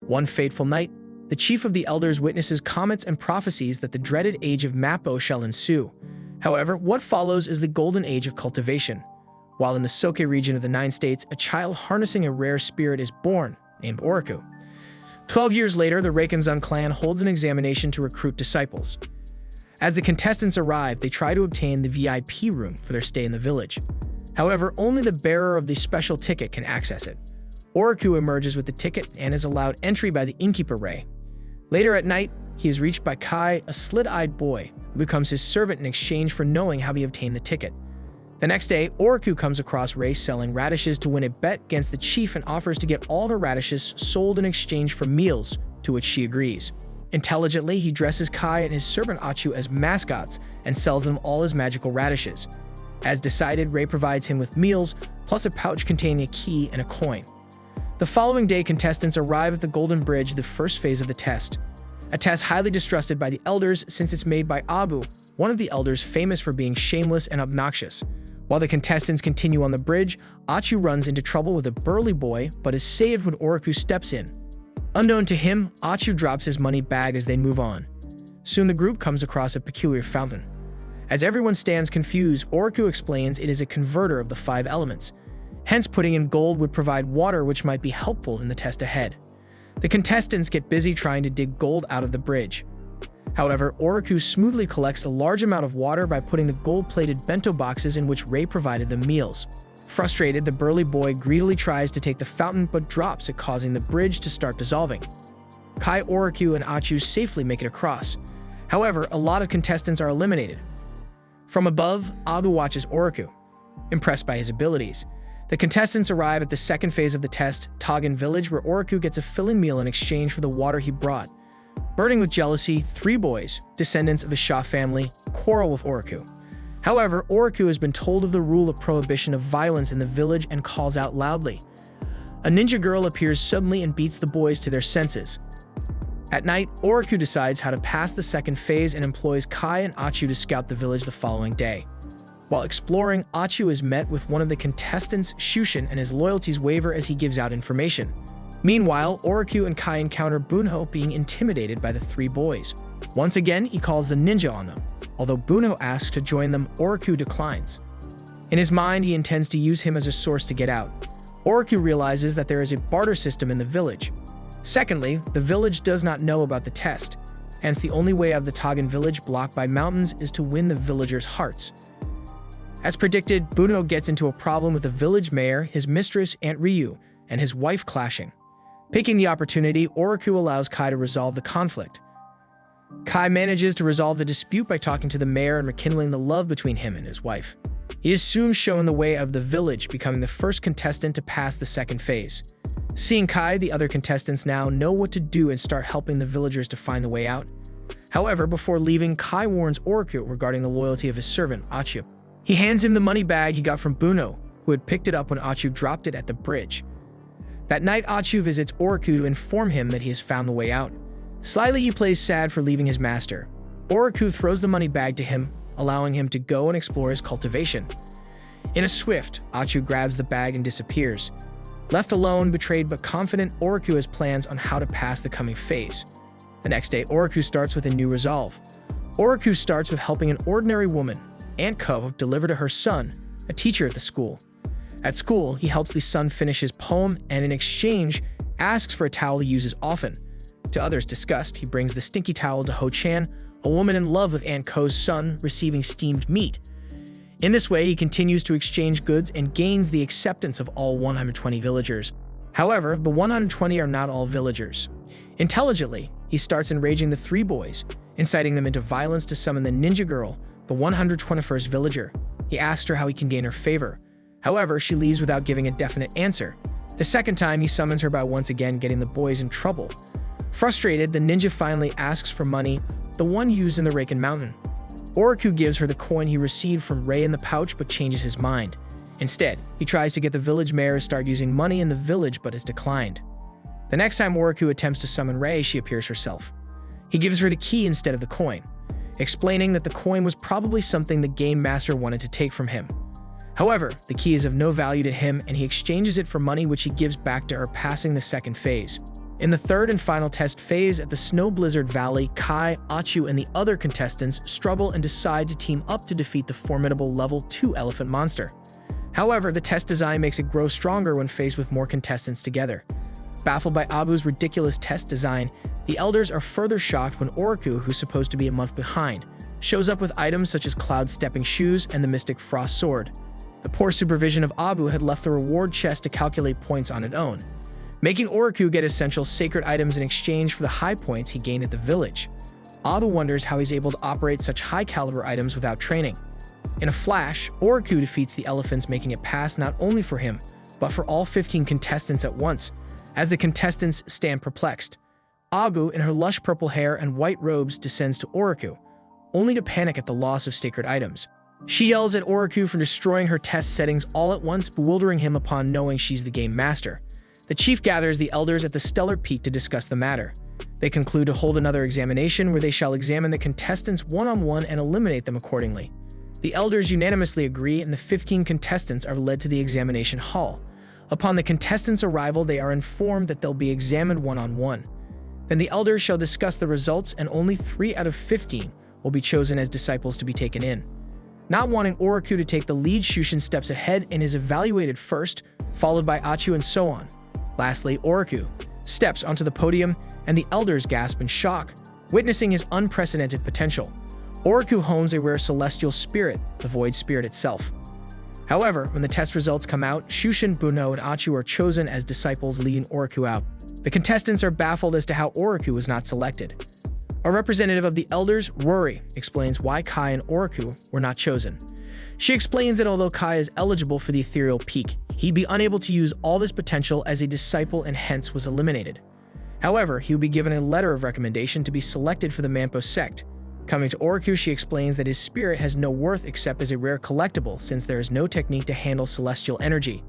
One fateful night, the chief of the elders witnesses comets and prophecies that the dreaded age of Mappo shall ensue. However, what follows is the golden age of cultivation. While in the Soke region of the 9 states, a child harnessing a rare spirit is born, named Oroku. 12 years later, the Reikenzan clan holds an examination to recruit disciples. As the contestants arrive, they try to obtain the VIP room for their stay in the village. However, only the bearer of the special ticket can access it. Oroku emerges with the ticket and is allowed entry by the innkeeper Rei. Later at night, he is reached by Kai, a slit-eyed boy, who becomes his servant in exchange for knowing how he obtained the ticket. The next day, Oroku comes across Rei selling radishes to win a bet against the chief and offers to get all the radishes sold in exchange for meals, to which she agrees. Intelligently, he dresses Kai and his servant Achu as mascots and sells them all his magical radishes. As decided, Rei provides him with meals, plus a pouch containing a key and a coin. The following day, contestants arrive at the Golden Bridge, the first phase of the test. A test highly distrusted by the elders since it's made by Abu, one of the elders famous for being shameless and obnoxious. While the contestants continue on the bridge, Achu runs into trouble with a burly boy, but is saved when Oroku steps in. Unknown to him, Achu drops his money bag as they move on. Soon the group comes across a peculiar fountain. As everyone stands confused, Oroku explains it is a converter of the 5 elements. Hence, putting in gold would provide water, which might be helpful in the test ahead. The contestants get busy trying to dig gold out of the bridge. However, Oroku smoothly collects a large amount of water by putting the gold-plated bento boxes in which Rei provided them meals. Frustrated, the burly boy greedily tries to take the fountain but drops it, causing the bridge to start dissolving. Kai, Oroku, and Achu safely make it across. However, a lot of contestants are eliminated. From above, Abu watches Oroku, impressed by his abilities. The contestants arrive at the second phase of the test, Tagan Village, where Oroku gets a filling meal in exchange for the water he brought. Burning with jealousy, 3 boys, descendants of the Shah family, quarrel with Oroku. However, Oroku has been told of the rule of prohibition of violence in the village and calls out loudly. A ninja girl appears suddenly and beats the boys to their senses. At night, Oroku decides how to pass the second phase and employs Kai and Achu to scout the village the following day. While exploring, Achu is met with one of the contestants, Shushin, and his loyalties waver as he gives out information. Meanwhile, Oroku and Kai encounter Bunho being intimidated by the 3 boys. Once again, he calls the ninja on them. Although Bunho asks to join them, Oroku declines. In his mind, he intends to use him as a source to get out. Oroku realizes that there is a barter system in the village. Secondly, the village does not know about the test. Hence, the only way out of the Tagan village, blocked by mountains, is to win the villagers' hearts. As predicted, Bunho gets into a problem with the village mayor, his mistress, Aunt Ryu, and his wife clashing. Picking the opportunity, Oroku allows Kai to resolve the conflict. Kai manages to resolve the dispute by talking to the mayor and rekindling the love between him and his wife. He is soon shown the way of the village, becoming the first contestant to pass the second phase. Seeing Kai, the other contestants now know what to do and start helping the villagers to find the way out. However, before leaving, Kai warns Oroku regarding the loyalty of his servant, Achu. He hands him the money bag he got from Bunho, who had picked it up when Achu dropped it at the bridge. That night, Achu visits Oroku to inform him that he has found the way out. Slyly, he plays sad for leaving his master. Oroku throws the money bag to him, allowing him to go and explore his cultivation. In a swift, Achu grabs the bag and disappears. Left alone, betrayed but confident, Oroku has plans on how to pass the coming phase. The next day, Oroku starts with a new resolve. Oroku starts with helping an ordinary woman, Aunt Ko, deliver to her son, a teacher at the school. At school, he helps the son finish his poem and in exchange, asks for a towel he uses often. To others' disgust, he brings the stinky towel to Ho-chan, a woman in love with Aunt Ko's son, receiving steamed meat. In this way, he continues to exchange goods and gains the acceptance of all 120 villagers. However, the 120 are not all villagers. Intelligently, he starts enraging the 3 boys, inciting them into violence to summon the ninja girl, the 121st villager. He asks her how he can gain her favor. However, she leaves without giving a definite answer. The second time, he summons her by once again getting the boys in trouble. Frustrated, the ninja finally asks for money, the one used in the Reiken Mountain. Oroku gives her the coin he received from Rei in the pouch but changes his mind. Instead, he tries to get the village mayor to start using money in the village but is declined. The next time Oroku attempts to summon Rei, she appears herself. He gives her the key instead of the coin, explaining that the coin was probably something the game master wanted to take from him. However, the key is of no value to him and he exchanges it for money which he gives back to her, passing the second phase. In the third and final test phase at the Snow Blizzard Valley, Kai, Achu, and the other contestants struggle and decide to team up to defeat the formidable level 2 elephant monster. However, the test design makes it grow stronger when faced with more contestants together. Baffled by Abu's ridiculous test design, the elders are further shocked when Oroku, who's supposed to be a month behind, shows up with items such as Cloud Stepping Shoes and the Mystic Frost Sword. The poor supervision of Abu had left the reward chest to calculate points on its own, making Oroku get essential sacred items in exchange for the high points he gained at the village. Abu wonders how he's able to operate such high-caliber items without training. In a flash, Oroku defeats the elephants, making it pass not only for him, but for all 15 contestants at once. As the contestants stand perplexed, Abu, in her lush purple hair and white robes, descends to Oroku, only to panic at the loss of sacred items. She yells at Oroku for destroying her test settings all at once, bewildering him upon knowing she's the game master. The chief gathers the elders at the Stellar Peak to discuss the matter. They conclude to hold another examination where they shall examine the contestants one-on-one and eliminate them accordingly. The elders unanimously agree, and the 15 contestants are led to the examination hall. Upon the contestants' arrival, they are informed that they'll be examined one-on-one. Then the elders shall discuss the results, and only 3 out of 15 will be chosen as disciples to be taken in. Not wanting Oroku to take the lead, Shushin steps ahead and is evaluated first, followed by Achu and so on. Lastly, Oroku steps onto the podium, and the elders gasp in shock, witnessing his unprecedented potential. Oroku hones a rare celestial spirit, the Void Spirit itself. However, when the test results come out, Shushin, Buno, and Achu are chosen as disciples, leading Oroku out. The contestants are baffled as to how Oroku was not selected. A representative of the elders, Rory, explains why Kai and Oroku were not chosen. She explains that although Kai is eligible for the Ethereal Peak, he'd be unable to use all this potential as a disciple and hence was eliminated. However, he would be given a letter of recommendation to be selected for the Manpo sect. Coming to Oroku, she explains that his spirit has no worth except as a rare collectible, since there is no technique to handle celestial energy.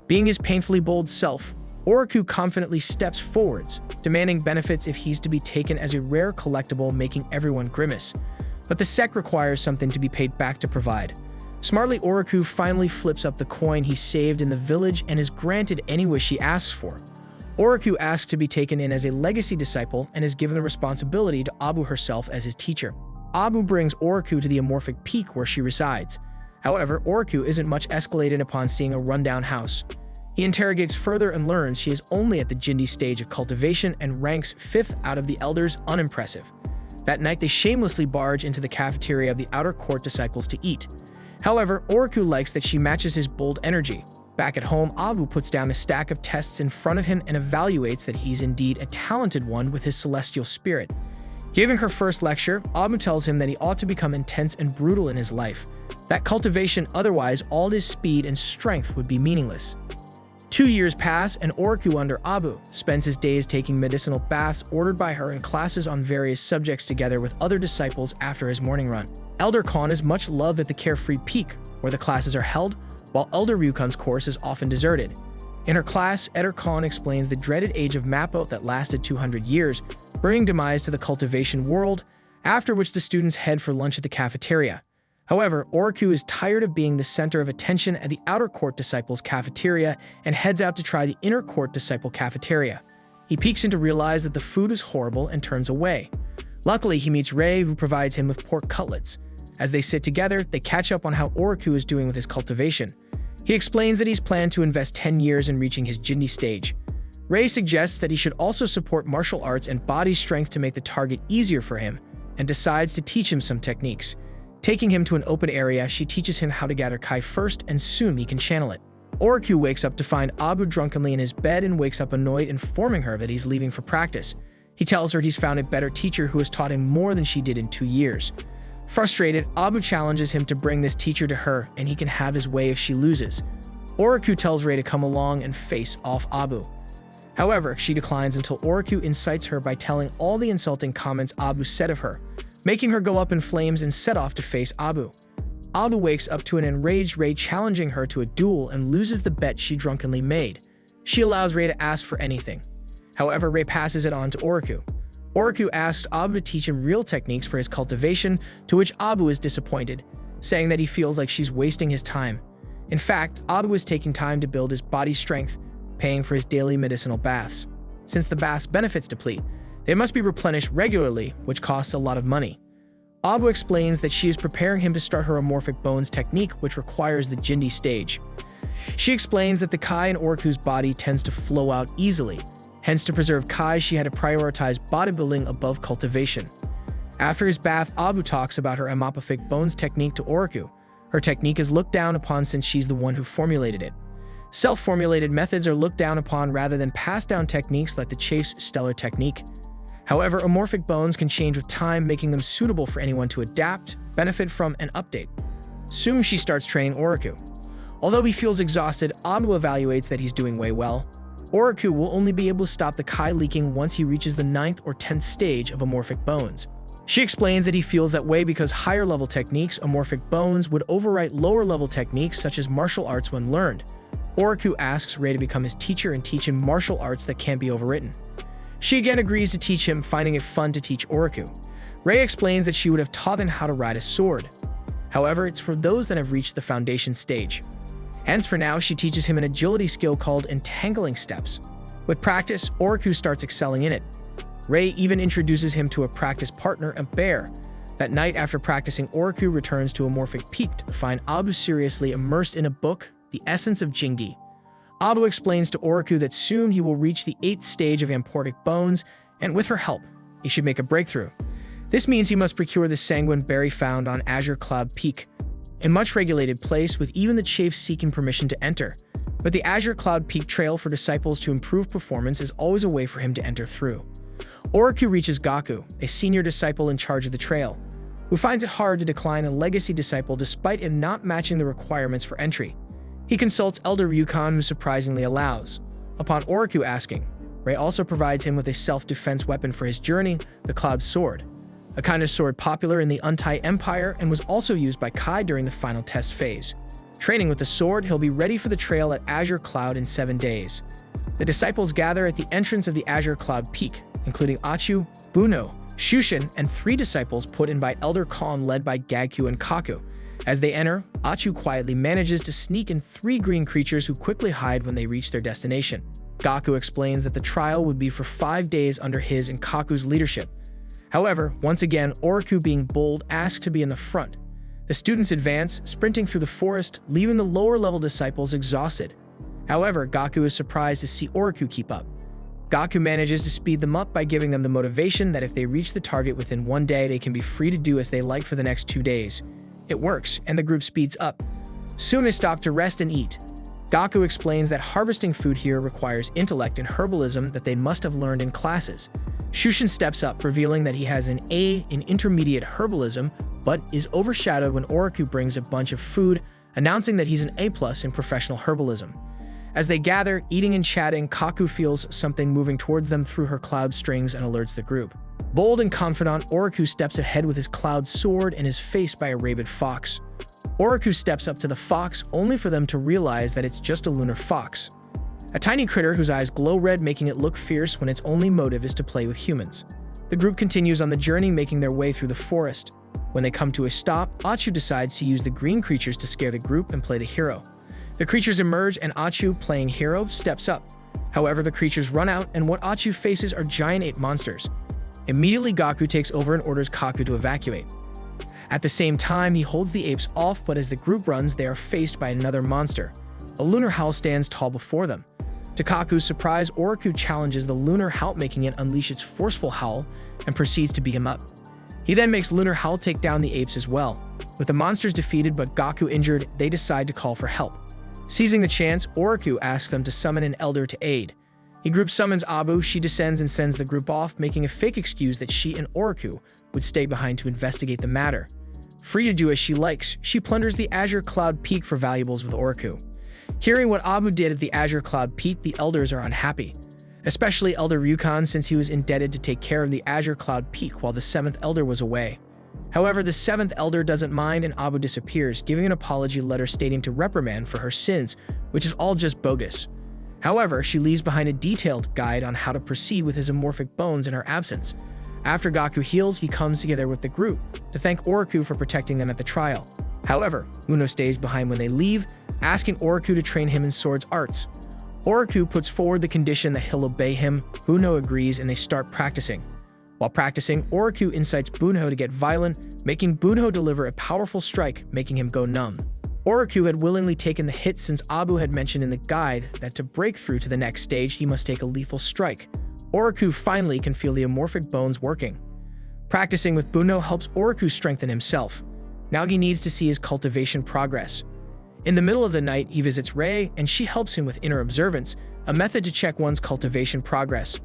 Being his painfully bold self, Oroku confidently steps forwards, demanding benefits if he's to be taken as a rare collectible, making everyone grimace. But the sect requires something to be paid back to provide. Smartly, Oroku finally flips up the coin he saved in the village and is granted any wish he asks for. Oroku asks to be taken in as a legacy disciple and is given the responsibility to Abu herself as his teacher. Abu brings Oroku to the Amorphic Peak where she resides. However, Oroku isn't much escalated upon seeing a rundown house. He interrogates further and learns she is only at the Jindy stage of cultivation and ranks 5th out of the elders, unimpressive. That night, they shamelessly barge into the cafeteria of the Outer Court disciples to eat. However, Oroku likes that she matches his bold energy. Back at home, Abu puts down a stack of tests in front of him and evaluates that he's indeed a talented one with his celestial spirit. Giving her first lecture, Abu tells him that he ought to become intense and brutal in his life. That cultivation, otherwise all his speed and strength would be meaningless. 2 years pass, and Oroku, under Abu, spends his days taking medicinal baths ordered by her and classes on various subjects together with other disciples after his morning run. Elder Khan is much loved at the Carefree Peak, where the classes are held, while Elder Ryukun's course is often deserted. In her class, Elder Khan explains the dreaded age of Mappo that lasted 200 years, bringing demise to the cultivation world, after which the students head for lunch at the cafeteria. However, Oroku is tired of being the center of attention at the Outer Court Disciples cafeteria and heads out to try the Inner Court Disciple cafeteria. He peeks in to realize that the food is horrible and turns away. Luckily, he meets Ray, who provides him with pork cutlets. As they sit together, they catch up on how Oroku is doing with his cultivation. He explains that he's planned to invest 10 years in reaching his Jindy stage. Ray suggests that he should also support martial arts and body strength to make the target easier for him, and decides to teach him some techniques. Taking him to an open area, she teaches him how to gather Kai first, and soon he can channel it. Oroku wakes up to find Abu drunkenly in his bed and wakes up annoyed, informing her that he's leaving for practice. He tells her he's found a better teacher who has taught him more than she did in 2 years. Frustrated, Abu challenges him to bring this teacher to her, and he can have his way if she loses. Oroku tells Ray to come along and face off Abu. However, she declines until Oroku incites her by telling all the insulting comments Abu said of her, making her go up in flames and set off to face Abu. Abu wakes up to an enraged Ray challenging her to a duel and loses the bet she drunkenly made. She allows Ray to ask for anything. However, Ray passes it on to Oroku. Oroku asks Abu to teach him real techniques for his cultivation, to which Abu is disappointed, saying that he feels like she's wasting his time. In fact, Abu is taking time to build his body strength, paying for his daily medicinal baths. Since the bath's benefits deplete, they must be replenished regularly, which costs a lot of money. Abu explains that she is preparing him to start her amorphic bones technique, which requires the Jindi stage. She explains that the Kai in Oroku's body tends to flow out easily. Hence, to preserve Kai, she had to prioritize bodybuilding above cultivation. After his bath, Abu talks about her amorphic bones technique to Oroku. Her technique is looked down upon since she's the one who formulated it. Self-formulated methods are looked down upon rather than passed-down techniques like the Chief's stellar technique. However, amorphic bones can change with time, making them suitable for anyone to adapt, benefit from, and update. Soon she starts training Oroku. Although he feels exhausted, Abu evaluates that he's doing way well. Oroku will only be able to stop the Kai leaking once he reaches the 9th or 10th stage of amorphic bones. She explains that he feels that way because higher-level techniques, amorphic bones, would overwrite lower-level techniques such as martial arts when learned. Oroku asks Rei to become his teacher and teach him martial arts that can't be overwritten. She again agrees to teach him, finding it fun to teach Oroku. Rei explains that she would have taught him how to ride a sword. However, it's for those that have reached the foundation stage. Hence, for now, she teaches him an agility skill called entangling steps. With practice, Oroku starts excelling in it. Rei even introduces him to a practice partner, a bear. That night, after practicing, Oroku returns to Amorphic Peak to find Abu seriously immersed in a book, The Essence of Jingi. Abu explains to Oroku that soon he will reach the 8th stage of Amorphic Bones, and with her help, he should make a breakthrough. This means he must procure the sanguine berry found on Azure Cloud Peak, a much regulated place with even the chiefs seeking permission to enter. But the Azure Cloud Peak trail for disciples to improve performance is always a way for him to enter through. Oroku reaches Gaku, a senior disciple in charge of the trail, who finds it hard to decline a legacy disciple despite him not matching the requirements for entry. He consults Elder Ryukon, who surprisingly allows. Upon Oroku asking, Rei also provides him with a self-defense weapon for his journey, the Cloud Sword, a kind of sword popular in the Untai Empire and was also used by Kai during the final test phase. Training with the sword, he'll be ready for the trail at Azure Cloud in 7 days. The disciples gather at the entrance of the Azure Cloud Peak, including Achu, Buno, Shushin, and 3 disciples put in by Elder Calm led by Gagku and Kaku. As they enter, Achu quietly manages to sneak in 3 green creatures who quickly hide when they reach their destination. Gaku explains that the trial would be for 5 days under his and Kaku's leadership. However, once again, Oroku, being bold, asks to be in the front. The students advance, sprinting through the forest, leaving the lower-level disciples exhausted. However, Gaku is surprised to see Oroku keep up. Gaku manages to speed them up by giving them the motivation that if they reach the target within 1 day, they can be free to do as they like for the next 2 days. It works, and the group speeds up. Soon they stop to rest and eat. Gaku explains that harvesting food here requires intellect and herbalism that they must have learned in classes. Shushin steps up, revealing that he has an A in intermediate herbalism, but is overshadowed when Oroku brings a bunch of food, announcing that he's an A+ in professional herbalism. As they gather, eating and chatting, Kaku feels something moving towards them through her cloud strings and alerts the group. Bold and confident, Oroku steps ahead with his cloud sword and is faced by a rabid fox. Oroku steps up to the fox, only for them to realize that it's just a lunar fox. A tiny critter whose eyes glow red, making it look fierce when its only motive is to play with humans. The group continues on the journey, making their way through the forest. When they come to a stop, Achu decides to use the green creatures to scare the group and play the hero. The creatures emerge and Achu, playing hero, steps up. However, the creatures run out and what Achu faces are giant ape monsters. Immediately, Gaku takes over and orders Kaku to evacuate. At the same time, he holds the apes off, but as the group runs, they are faced by another monster. A lunar howl stands tall before them. To Kaku's surprise, Oroku challenges the lunar howl, making it unleash its forceful howl and proceeds to beat him up. He then makes lunar howl take down the apes as well. With the monsters defeated but Gaku injured, they decide to call for help. Seizing the chance, Oroku asks them to summon an elder to aid. He group summons Abu. She descends and sends the group off, making a fake excuse that she and Oroku would stay behind to investigate the matter. Free to do as she likes, she plunders the Azure Cloud Peak for valuables with Oroku. Hearing what Abu did at the Azure Cloud Peak, the elders are unhappy, especially Elder Ryukon, since he was indebted to take care of the Azure Cloud Peak while the 7th elder was away. However, the 7th elder doesn't mind and Abu disappears, giving an apology letter stating to reprimand for her sins, which is all just bogus. However, she leaves behind a detailed guide on how to proceed with his amorphic bones in her absence. After Gaku heals, he comes together with the group to thank Oroku for protecting them at the trial. However, Uno stays behind when they leave, asking Oroku to train him in swords arts. Oroku puts forward the condition that he'll obey him. Bunho agrees and they start practicing. While practicing, Oroku incites Bunho to get violent, making Bunho deliver a powerful strike, making him go numb. Oroku had willingly taken the hit since Abu had mentioned in the guide that to break through to the next stage he must take a lethal strike. Oroku finally can feel the amorphic bones working. Practicing with Bunho helps Oroku strengthen himself. Now he needs to see his cultivation progress. In the middle of the night, he visits Rei, and she helps him with inner observance, a method to check one's cultivation progress.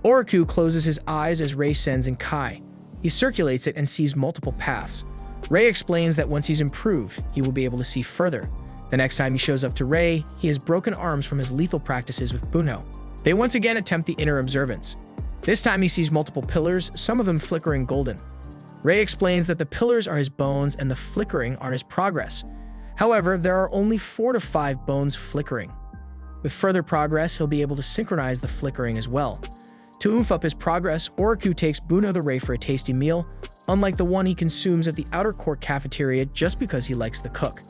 Oroku closes his eyes as Rei sends in Kai. He circulates it and sees multiple paths. Rei explains that once he's improved, he will be able to see further. The next time he shows up to Rei, he has broken arms from his lethal practices with Bunho. They once again attempt the inner observance. This time he sees multiple pillars, some of them flickering golden. Rei explains that the pillars are his bones and the flickering are his progress. However, there are only 4 to 5 bones flickering. With further progress, he'll be able to synchronize the flickering as well. To oomph up his progress, Oroku takes Bunho the Rei for a tasty meal, unlike the one he consumes at the outer court cafeteria just because he likes the cook.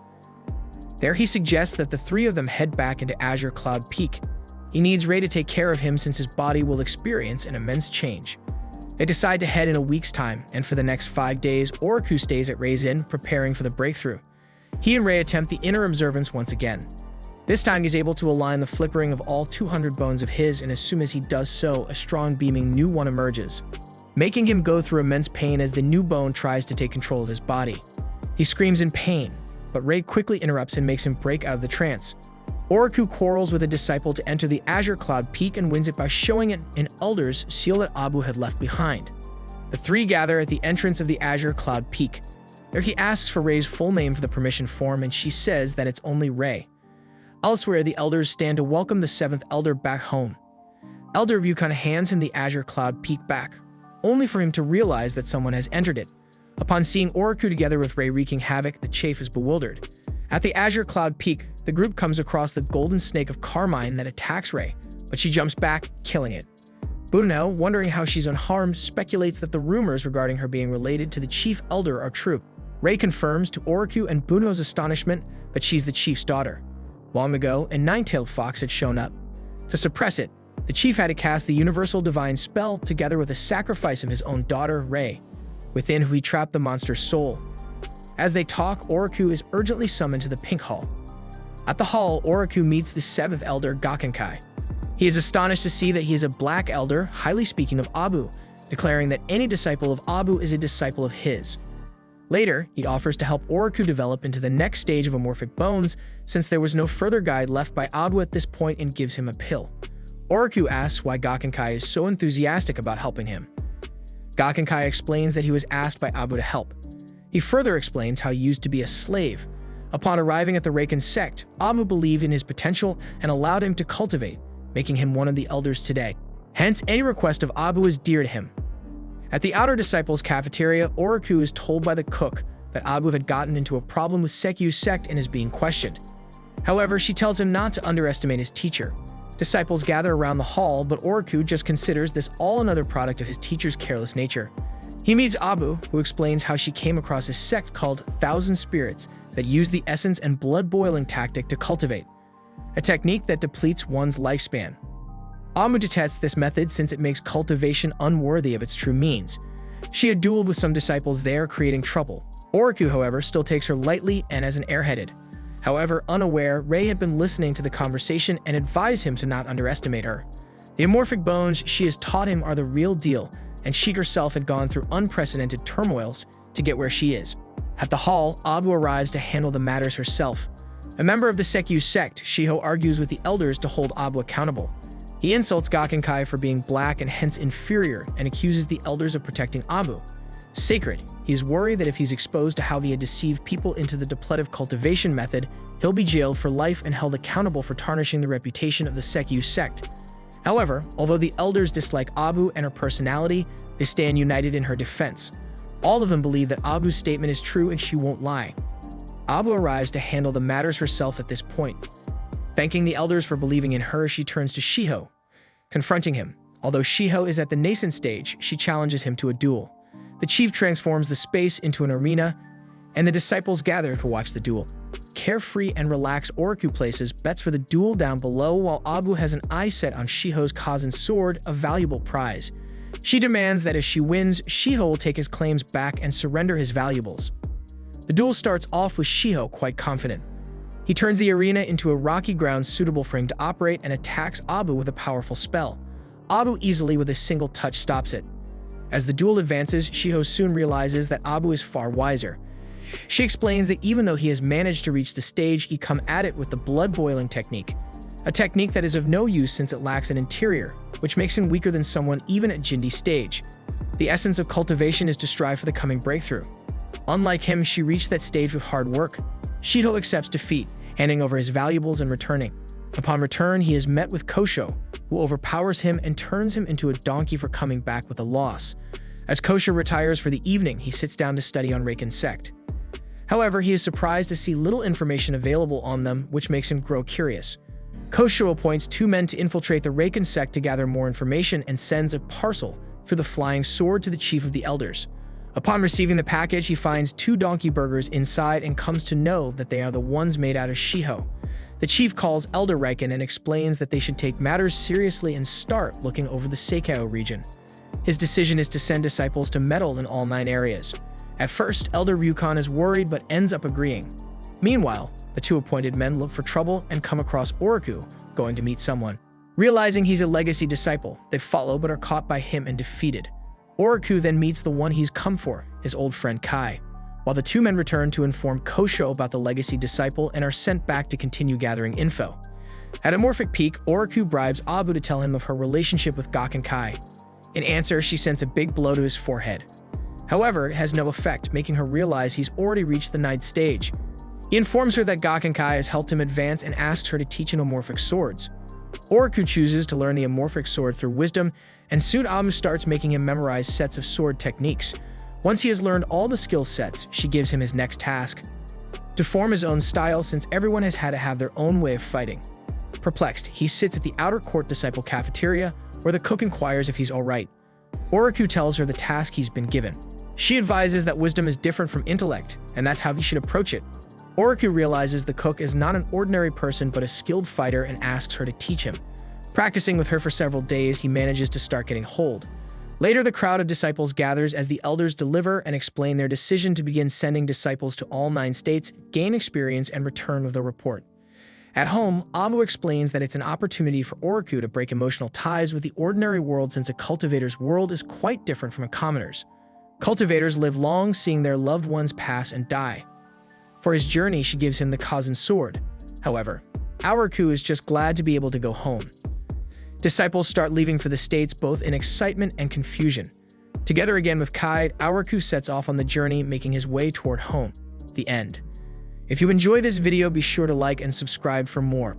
There he suggests that the 3 of them head back into Azure Cloud Peak. He needs Rei to take care of him since his body will experience an immense change. They decide to head in a week's time, and for the next 5 days, Oroku stays at Rei's inn, preparing for the breakthrough. He and Rei attempt the inner observance once again. This time he's able to align the flickering of all 200 bones of his, and as soon as he does so, a strong beaming new one emerges, making him go through immense pain as the new bone tries to take control of his body. He screams in pain, but Rei quickly interrupts and makes him break out of the trance. Oroku quarrels with a disciple to enter the Azure Cloud Peak and wins it by showing it an elder's seal that Abu had left behind. The 3 gather at the entrance of the Azure Cloud Peak. There he asks for Rei's full name for the permission form, and she says that it's only Rei. Elsewhere, the elders stand to welcome the 7th elder back home. Elder Ryukon hands him the Azure Cloud Peak back, only for him to realize that someone has entered it. Upon seeing Oroku together with Rei wreaking havoc, the chief is bewildered. At the Azure Cloud Peak, the group comes across the golden snake of Carmine that attacks Rei, but she jumps back, killing it. Bunho, wondering how she's unharmed, speculates that the rumors regarding her being related to the chief elder are true. Rei confirms to Oroku and Bunho's astonishment that she's the chief's daughter. Long ago, a 9-tailed fox had shown up. To suppress it, the chief had to cast the universal divine spell together with a sacrifice of his own daughter, Rei, within who he trapped the monster's soul. As they talk, Oroku is urgently summoned to the Pink Hall. At the hall, Oroku meets the 7th elder, Gakenkai. He is astonished to see that he is a black elder, highly speaking of Abu, declaring that any disciple of Abu is a disciple of his. Later, he offers to help Oroku develop into the next stage of amorphic bones, since there was no further guide left by Abu at this point, and gives him a pill. Oroku asks why Gakenkai is so enthusiastic about helping him. Gakenkai explains that he was asked by Abu to help. He further explains how he used to be a slave. Upon arriving at the Reikan sect, Abu believed in his potential and allowed him to cultivate, making him one of the elders today. Hence, any request of Abu is dear to him. At the outer disciples' cafeteria, Oroku is told by the cook that Abu had gotten into a problem with Sekyu's sect and is being questioned. However, she tells him not to underestimate his teacher. Disciples gather around the hall, but Oroku just considers this all another product of his teacher's careless nature. He meets Abu, who explains how she came across a sect called 1,000 Spirits that use the essence and blood-boiling tactic to cultivate, a technique that depletes one's lifespan. Amu detests this method since it makes cultivation unworthy of its true means. She had dueled with some disciples there, creating trouble. Oroku, however, still takes her lightly and as an airheaded. However, unaware, Rei had been listening to the conversation and advised him to not underestimate her. The amorphic bones she has taught him are the real deal, and she herself had gone through unprecedented turmoils to get where she is. At the hall, Abu arrives to handle the matters herself. A member of the Sekyu sect, Shiho argues with the elders to hold Abu accountable. He insults Gakenkai for being black and hence inferior, and accuses the elders of protecting Abu. Sacred, he is worried that if he's exposed to how he had deceived people into the depletive cultivation method, he'll be jailed for life and held accountable for tarnishing the reputation of the Sekyu sect. However, although the elders dislike Abu and her personality, they stand united in her defense. All of them believe that Abu's statement is true and she won't lie. Abu arrives to handle the matters herself at this point. Thanking the elders for believing in her, she turns to Shiho, confronting him. Although Shiho is at the nascent stage, she challenges him to a duel. The chief transforms the space into an arena, and the disciples gather to watch the duel. Carefree and relaxed, Oroku places bets for the duel down below, while Abu has an eye set on Shiho's Kazan sword, a valuable prize. She demands that if she wins, Shiho will take his claims back and surrender his valuables. The duel starts off with Shiho quite confident. He turns the arena into a rocky ground suitable for him to operate and attacks Abu with a powerful spell. Abu easily with a single touch stops it. As the duel advances, Shiho soon realizes that Abu is far wiser. She explains that even though he has managed to reach the stage, he come at it with the blood-boiling technique, a technique that is of no use since it lacks an interior, which makes him weaker than someone even at Jindi's stage. The essence of cultivation is to strive for the coming breakthrough. Unlike him, she reached that stage with hard work. Shiho accepts defeat, handing over his valuables and returning. Upon return, he is met with Kosho, who overpowers him and turns him into a donkey for coming back with a loss. As Kosho retires for the evening, he sits down to study on Reikin sect. However, he is surprised to see little information available on them, which makes him grow curious. Kosho appoints 2 men to infiltrate the Reikin sect to gather more information and sends a parcel for the flying sword to the chief of the elders. Upon receiving the package, he finds 2 donkey burgers inside and comes to know that they are the ones made out of Shiho. The chief calls Elder Reikin and explains that they should take matters seriously and start looking over the Seikao region. His decision is to send disciples to meddle in all 9 areas. At first, Elder Ryukon is worried but ends up agreeing. Meanwhile, the 2 appointed men look for trouble and come across Oroku, going to meet someone. Realizing he's a legacy disciple, they follow but are caught by him and defeated. Oroku then meets the one he's come for, his old friend Kai, while the 2 men return to inform Kosho about the legacy disciple and are sent back to continue gathering info. At Amorphic Peak, Oroku bribes Abu to tell him of her relationship with Gak and Kai. In answer, she sends a big blow to his forehead. However, it has no effect, making her realize he's already reached the 9th stage. He informs her that Gak and Kai has helped him advance and asks her to teach him amorphic swords. Oroku chooses to learn the amorphic sword through wisdom, and soon Abu starts making him memorize sets of sword techniques. Once he has learned all the skill sets, she gives him his next task: to form his own style, since everyone has had to have their own way of fighting. Perplexed, he sits at the outer court disciple cafeteria, where the cook inquires if he's alright. Oroku tells her the task he's been given. She advises that wisdom is different from intellect, and that's how he should approach it. Oroku realizes the cook is not an ordinary person but a skilled fighter and asks her to teach him. Practicing with her for several days, he manages to start getting hold. Later, the crowd of disciples gathers as the elders deliver and explain their decision to begin sending disciples to all 9 states, gain experience, and return with a report. At home, Abu explains that it's an opportunity for Oroku to break emotional ties with the ordinary world, since a cultivator's world is quite different from a commoner's. Cultivators live long, seeing their loved ones pass and die. For his journey, she gives him the Kazan sword. However, Oroku is just glad to be able to go home. Disciples start leaving for the states, both in excitement and confusion. Together again with Kai, Oroku sets off on the journey, making his way toward home. The end. If you enjoy this video, be sure to like and subscribe for more.